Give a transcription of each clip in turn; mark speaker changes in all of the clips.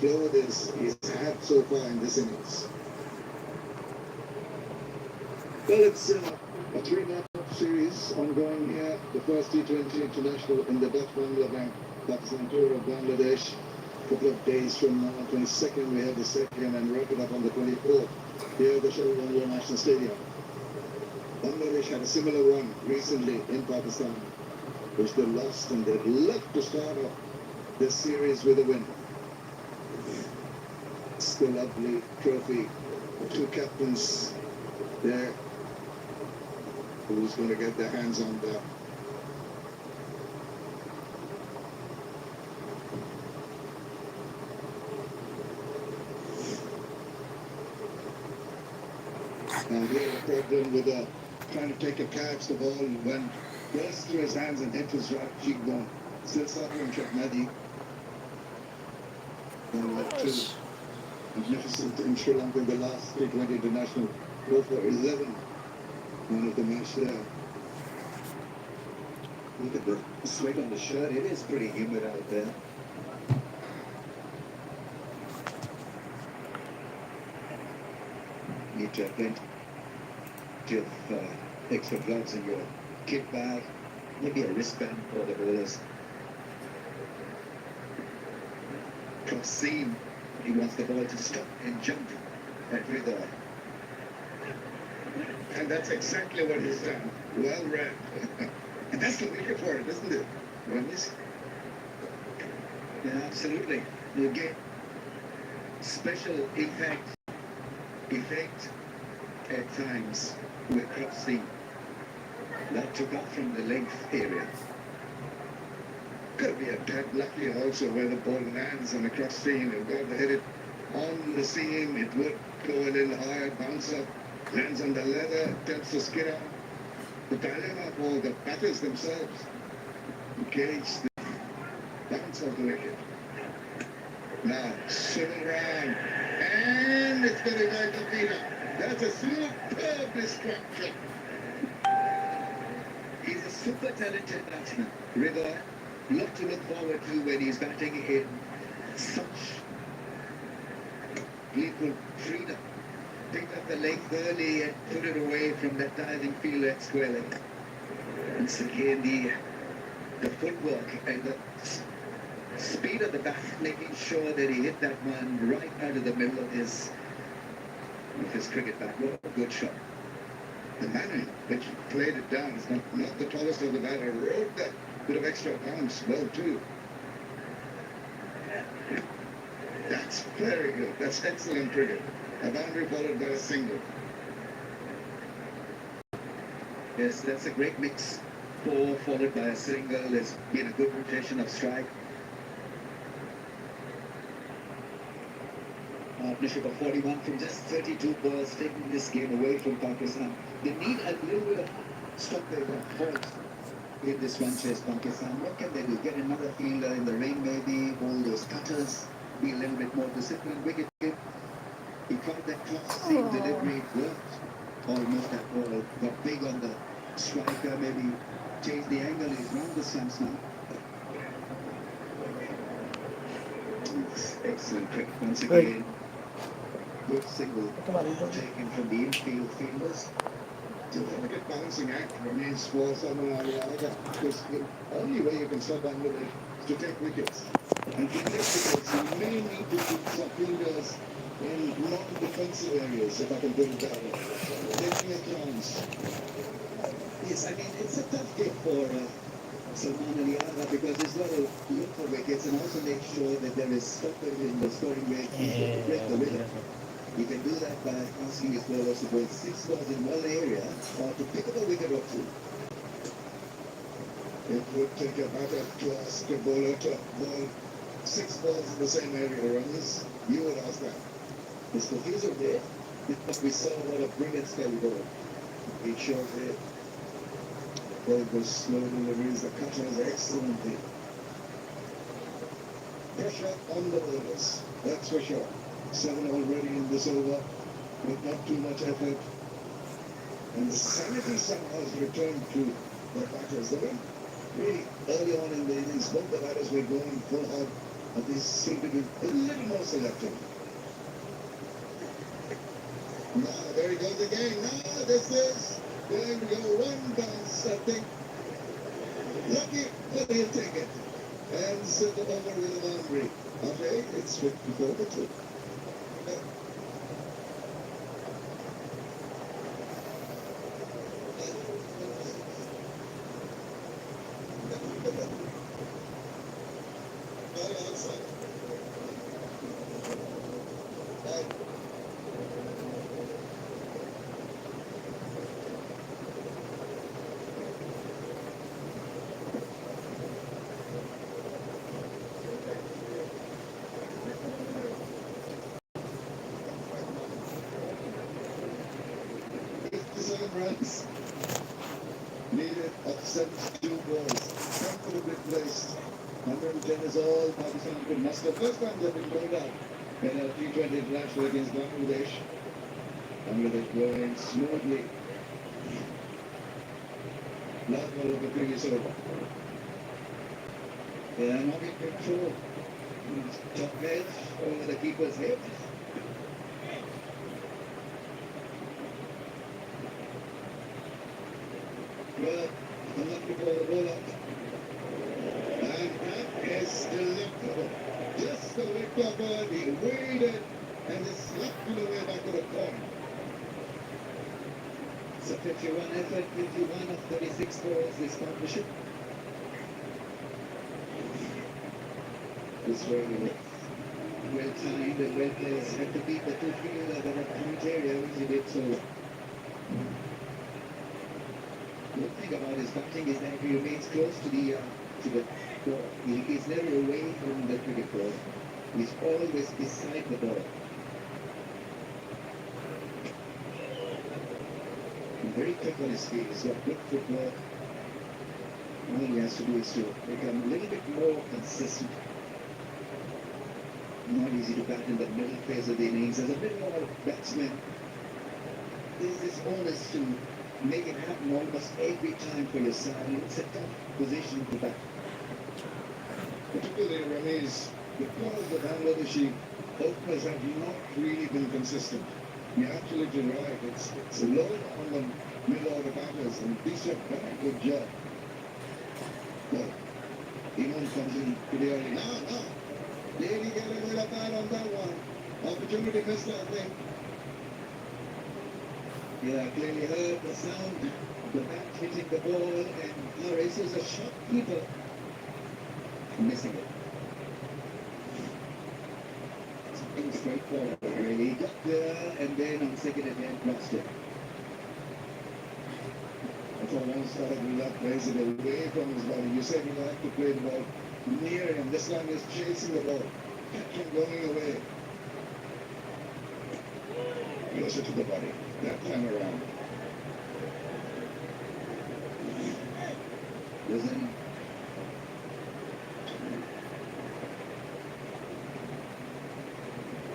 Speaker 1: load he's had so far in this innings. Well, it's a three-match series ongoing here. The first T20 international in the Dutch Bangla Pakistan tour of Bangladesh. A couple of days from now, 22nd, we have the second and wrap it up on the 24th here at the Sultan Jr National Stadium. Bangladesh had a similar run recently in Pakistan, which they lost, and they'd love to start off this series with a win. It's the lovely trophy. Two captains there. Who's going to get their hands on that? Now he had a problem with trying to take a catch. The ball went burst through his hands and hit his right cheekbone. Still suffering from Mehdi. Magnificent in Sri Lanka in the last T20 international. Go for 11. One of the match there. Look at the sweat on the shirt. It is pretty humid out there. Need to have plenty of extra gloves in your kit bag. Maybe a wristband for the bowlers. Cross seam. He wants the ball to stop and jump at Ridha. And that's exactly what he's done. Well read. And that's the wicket for it, isn't it? Yeah, absolutely. You get special effect at times with cross seam. That took off from the length area. Could be a tad lucky also where the ball lands on the cross seam. You've got to hit it on the seam. It would go a little higher, bounce up, lands on the leather, tends to skid out. The dilemma for the batters themselves. Gauge the bounce of the wicket. Now, swivel round. And it's going to go to Peter. That's a superb destruction. He's a super talented batsman. Ridha, lot to look forward to when he's batting in such equal freedom. Picked up the length early and put it away from that diving fielder at square leg. Once again, the footwork and the speed of the bat, making sure that he hit that one right out of the middle of his cricket bat. What a good shot. The manner in which he played it down is not the tallest of the batter. Rode that bit of extra bounce well too. That's very good. That's excellent cricket. A boundary followed by a single. Yes, that's a great mix. 4 followed by a single. There's been a good rotation of strike. Partnership of 41 from just 32 balls, taking this game away from Pakistan. They need a little bit of stop there fault in this one chase Pakistan. What can they do? Get another fielder in the ring maybe, hold those cutters, be a little bit more disciplined. Wicket. He caught that cross seam delivery, worked almost that ball, got big on the striker, maybe changed the angle. He's round the stumps now. Excellent cricket once again. Good single taken from the infield fielders. Delicate balancing act remains for someone on the other, because the only way you can stop Bangladesh is to take wickets. And to take wickets, you may need to put some fielders in non-defensive areas, if I can put it that way. Taking a chance. Yes, I mean, it's a tough gig for Sultan Jr because he's got to look for wickets and also make sure that there is stoppage in the scoring rate to break the rhythm. You can do that by asking his bowlers to bowl 6 balls in one area or to pick up a wicket or two. It would take a batter to ask a bowler to bowl 6 balls in the same area, runners. You would ask that. It's the views of there. We saw what a brilliant spell ball. It showed it. Ball goes slow deliveries, the cutter is excellently. Pressure on the bowlers, that's for sure. 7 already in this over, with not too much effort. And the sanity somehow has returned to the batters. They were really early on in the innings, both the batters were going full hard They seem to be a little more selective. Now, there he goes again. Now, this is going to go one bounce, I think. Lucky, but he'll take it. And send it over with a boundary. Okay, it's 54-2. Runs needed of 72 balls, comfortably placed. 110 is all Pakistan could muster. First time they've been going out in a T20 international against Bangladesh. Bangladesh going smoothly. Not more of the previous over. They are not in control. Top edge over the keeper's head. Well, I'm looking for the ball up. And that is delectable. Just a lick of bird, he waited and is slapped in the way back to the corner. So 51 effort, 51 of 36 balls this partnership. This very well timed and well placed. Had to beat the two fielder that had point area, which he did so. The thing about his batting is that he remains close to the ball. He is never away from the cricket ball. He's always beside the ball. And very quick on his feet. He's got good footwork. All he has to do is to become a little bit more consistent. Not easy to bat in the middle phase of the innings. There's a bit more batsmen. There's this onus to make it happen almost every time for your side. It's a tough position to bat. Particularly Ramesh, because the Bangladeshi openers have not really been consistent. You're absolutely right. It's a load on the middle order batters, and these have done a good job. But Iman comes in pretty early. No. Did he get a little bad on that one? Opportunity missed, I think. Yeah, clearly heard the sound, the bat hitting the ball, and Harris is a shot keeper missing it. Something straightforward, really. He got there, and then on second attempt, lost it. I thought one started with that plays it away from his body. You said you like to play the ball near him. This one is chasing the ball, kept him going away. Closer to the body that time around. Listen.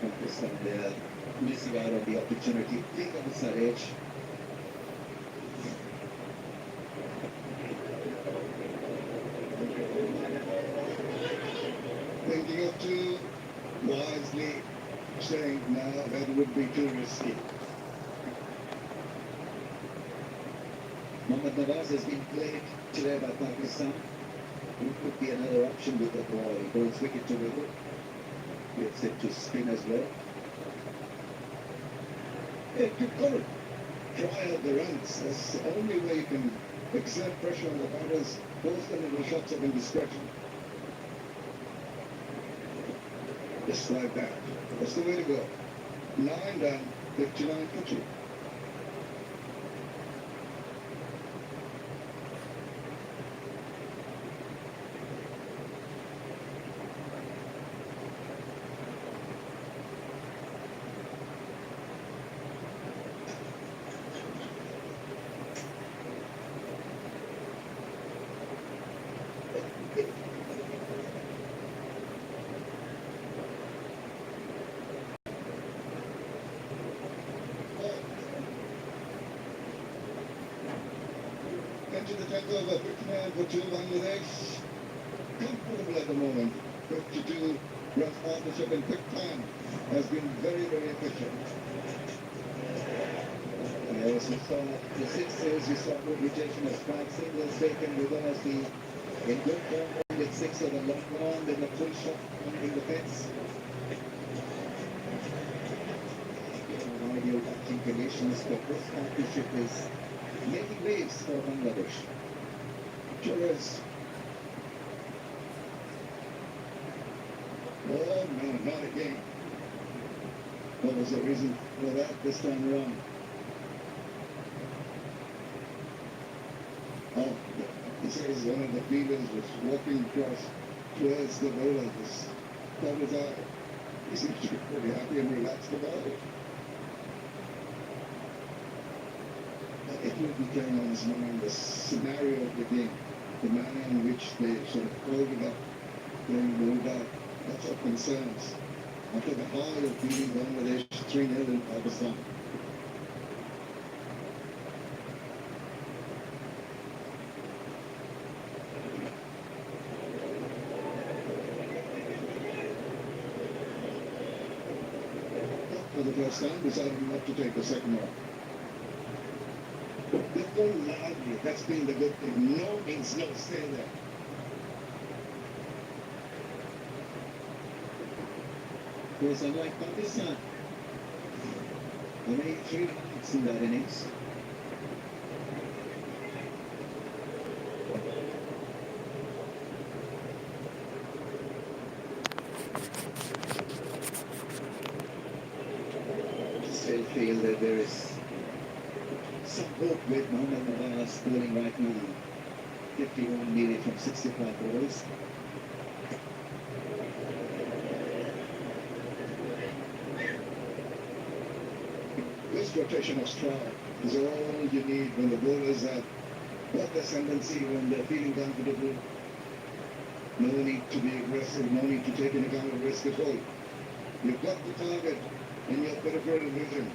Speaker 1: Pakistan there, missing out on the opportunity. Think of the Saraj. Thinking of two, wisely saying now that would be too risky. Mohammad Nawaz has been played today by Pakistan. It could be another option with the ball. He goes wicket to wicket. Gets it to spin as well. Yeah, you've got to try out the runs. That's the only way you can exert pressure on the batters, force them into shots of indiscretion. Just like that. That's the way to go. 9 done, 59 for 2. Into the 10th over, 59 for 2, Bangladesh. Comfortable at the moment. 52 runs partnership in quick time has been very, very efficient. Yes, we saw the sixes, we saw good rejection of strike singles taken reversely in good form with six of the long one, then a full shot in the fence. Ideal batting conditions, but this partnership is making waves for Bangladesh. Torres. Oh no, not again. What was the reason for that this time around? Oh, he says one of the fielders was walking across towards the bowler. This caught his eye. He seems to be pretty happy and relaxed about it. But it will be telling on his mind the scenario of the game, the manner in which they sort of folded up, going rolled out. That's what concerns. After the high of beating Bangladesh 3-0 in Pakistan. For the first time, decided not to take the second one. They go loudly. That's been the good thing. No means no. Stay there. Of course, unlike Pakistan, only 3 hits in that innings. Still feel that there is some hope with Mohammad Nawaz bowling right now. 51 needed from 65 balls. This rotation of strike is all you need when the bowlers have got the ascendancy, when they're feeling comfortable. No need to be aggressive, no need to take any kind of risk at all. You've got the target in your peripheral vision,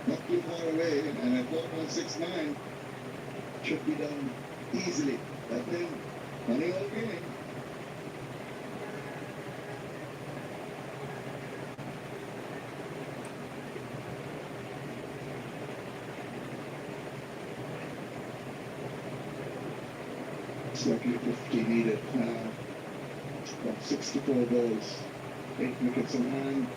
Speaker 1: not too far away, and at 4.69 should be done easily. But then, money all game. Slightly 50 needed now. About 64 balls, 8 wickets in hand.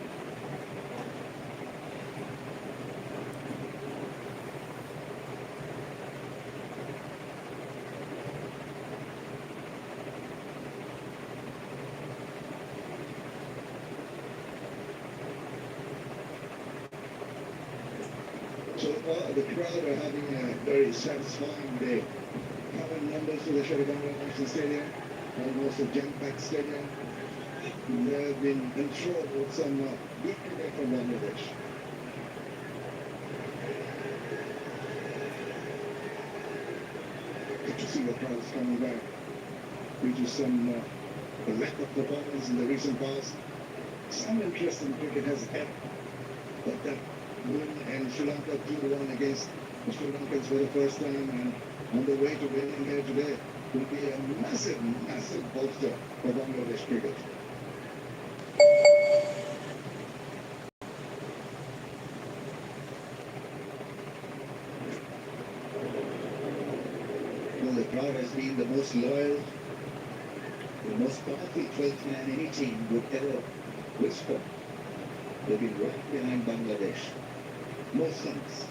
Speaker 1: So far, the crowd are having a very satisfying day. Common numbers for the Sharibanga National Stadium, almost a jam-packed stadium. They have been enthralled with some good cricket from Bangladesh. Good to see the crowds coming back due to some lack of performance in the recent past. Some interest in cricket has had, but that win in Sri Lanka 2-1 against the Sri Lankans for the first time and on the way to winning here today will be a massive, massive bolster for Bangladesh cricket. Well, the crowd has been the most loyal, the most powerful 12th man any team would ever wish for. They've been right behind Bangladesh. Most times.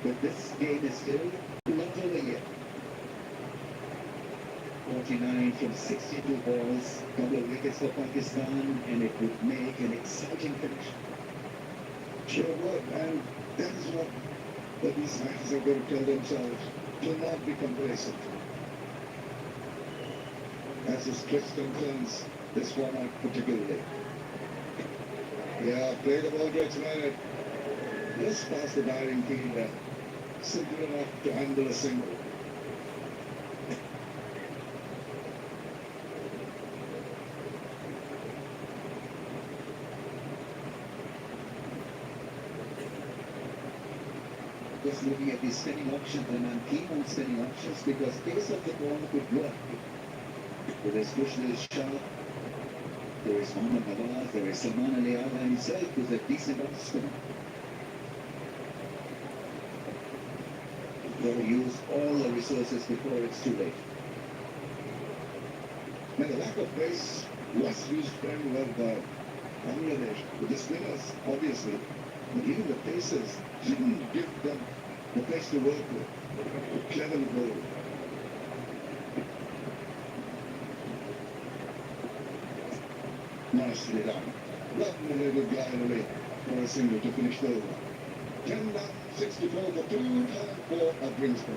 Speaker 1: But this game is still not over yet. 49 from 62 balls, couple of wickets for Pakistan, and it would make an exciting finish. Sure would, and that is what these matches are going to tell themselves. Do not be complacent. As is Chris concerns this format particularly. Yeah, play the ball to explain it. Just past the diving fielder. Simple enough to handle a single. just looking at the spinning options, and I'm keen on spinning options because pace of the ball could work. There is Kushner Shah, there is Mohammad Nawaz, there is Salman Ali Agha himself, who's a decent off spinner. You've got to use all the resources before it's too late. Now, the lack of pace was used very well by Bangladesh. The spinners, obviously, but even the pacers didn't give them the pace to work with. Cleverly bowled. Nicely done. Lovely little glide away for a single to finish the over. 10 down, 64 for 2, 4 at Greensboro.